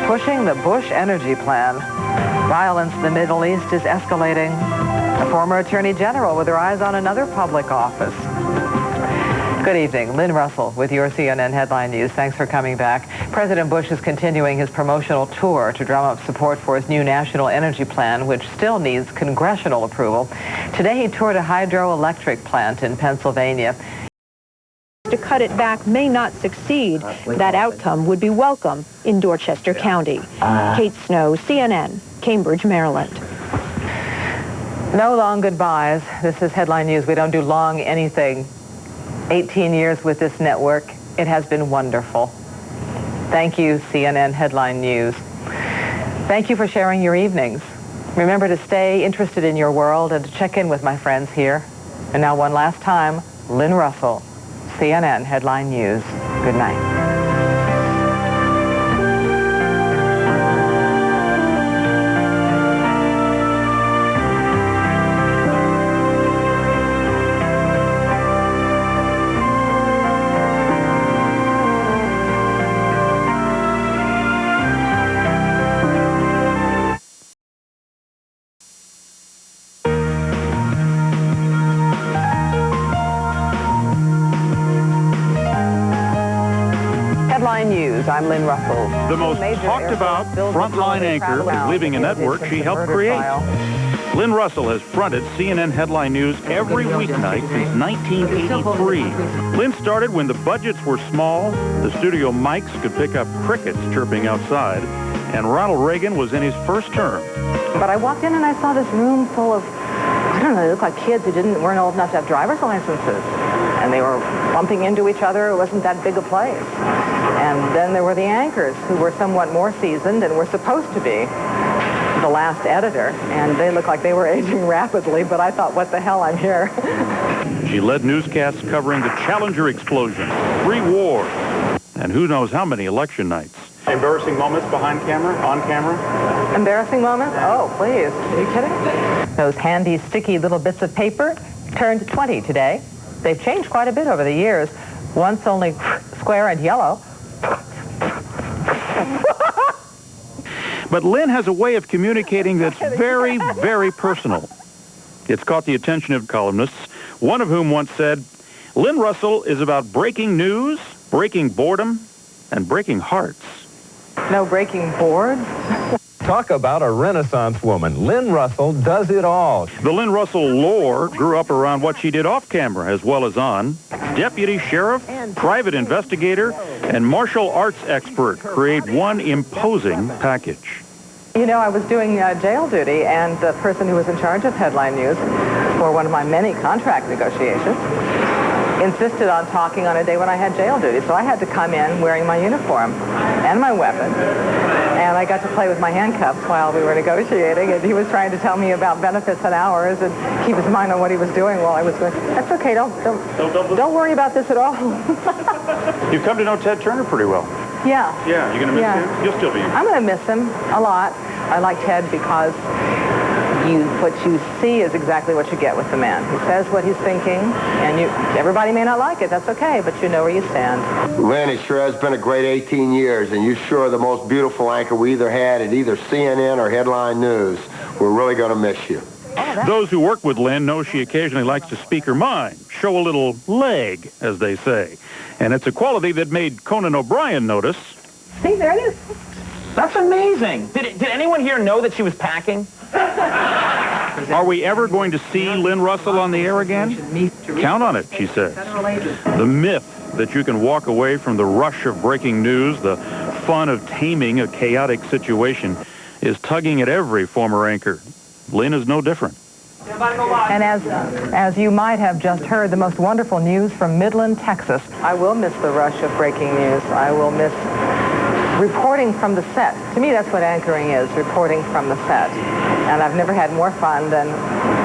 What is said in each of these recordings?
pushing the Bush energy plan. Violence in the Middle East is escalating. A former attorney general with her eyes on another public office. Good evening. Lynne Russell with your CNN Headline News. Thanks for coming back. President Bush is continuing his promotional tour to drum up support for his new national energy plan, which still needs congressional approval. Today he toured a hydroelectric plant in Pennsylvania. To cut it back may not succeed. That outcome would be welcome in Dorchester County. Kate Snow, CNN, Cambridge, Maryland. No long goodbyes. This is Headline News. We don't do long anything. 18 years with this network. It has been wonderful. Thank you, CNN Headline News. Thank you for sharing your evenings. Remember to stay interested in your world and to check in with my friends here. And now one last time, Lynne Russell, CNN Headline News. Good night. News. I'm Lynne Russell. The most talked about frontline anchor leaving a network she helped create. Lynne Russell has fronted CNN Headline News every weeknight since 1983. Lynne started when the budgets were small, the studio mics could pick up crickets chirping outside, and Ronald Reagan was in his first term. But I walked in and I saw this room full of, I don't know, they looked like kids who weren't old enough to have driver's licenses. And they were bumping into each other. It wasn't that big a place. And then there were the anchors who were somewhat more seasoned and were supposed to be the last editor. And they looked like they were aging rapidly, but I thought, what the hell, I'm here. She led newscasts covering the Challenger explosion, 3 wars, and who knows how many election nights. Embarrassing moments behind camera, on camera? Embarrassing moments? Oh, please. Are you kidding? Those handy, sticky little bits of paper turned 20 today. They've changed quite a bit over the years. Once only square and yellow. But Lynne has a way of communicating that's very, very personal. It's caught the attention of columnists, one of whom once said, Lynne Russell is about breaking news, breaking boredom, and breaking hearts. No breaking boards? Talk about a Renaissance woman. Lynne Russell does it all. The Lynne Russell lore grew up around what she did off camera as well as on. Deputy sheriff, private investigator, and martial arts expert create one imposing package. You know, I was doing jail duty, and the person who was in charge of Headline News for one of my many contract negotiations insisted on talking on a day when I had jail duty. So I had to come in wearing my uniform and my weapon. And I got to play with my handcuffs while we were negotiating, and he was trying to tell me about benefits and hours and keep his mind on what he was doing while I was going, that's okay, don't worry about this at all. You've come to know Ted Turner pretty well. Yeah. Yeah, you're going to miss him? You'll still be here. I'm going to miss him a lot. I like Ted because what you see is exactly what you get with the man. He says what he's thinking, and everybody may not like it. That's okay, but you know where you stand. Lynne, it sure has been a great 18 years, and you sure are the most beautiful anchor we either had at either CNN or Headline News. We're really going to miss you. Those who work with Lynne know she occasionally likes to speak her mind, show a little leg, as they say. And it's a quality that made Conan O'Brien notice. See, there it is. That's amazing. Did anyone here know that she was packing? Are we ever going to see Lynne Russell on the air again? Count on it, she says. The myth that you can walk away from the rush of breaking news, the fun of taming a chaotic situation, is tugging at every former anchor. Lynne is no different. And as you might have just heard, the most wonderful news from Midland, Texas. I will miss the rush of breaking news. I will miss reporting from the set. To me, that's what anchoring is, reporting from the set. And I've never had more fun than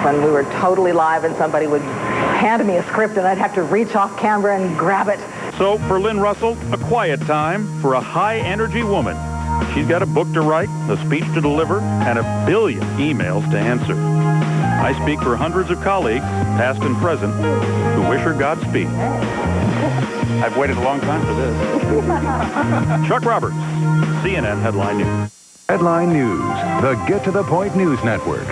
when we were totally live and somebody would hand me a script and I'd have to reach off camera and grab it. So for Lynne Russell, a quiet time for a high-energy woman. She's got a book to write, a speech to deliver, and a billion emails to answer. I speak for hundreds of colleagues, past and present, who wish her Godspeed. I've waited a long time for this. Chuck Roberts, CNN Headline News. Headline News, the get-to-the-point news network.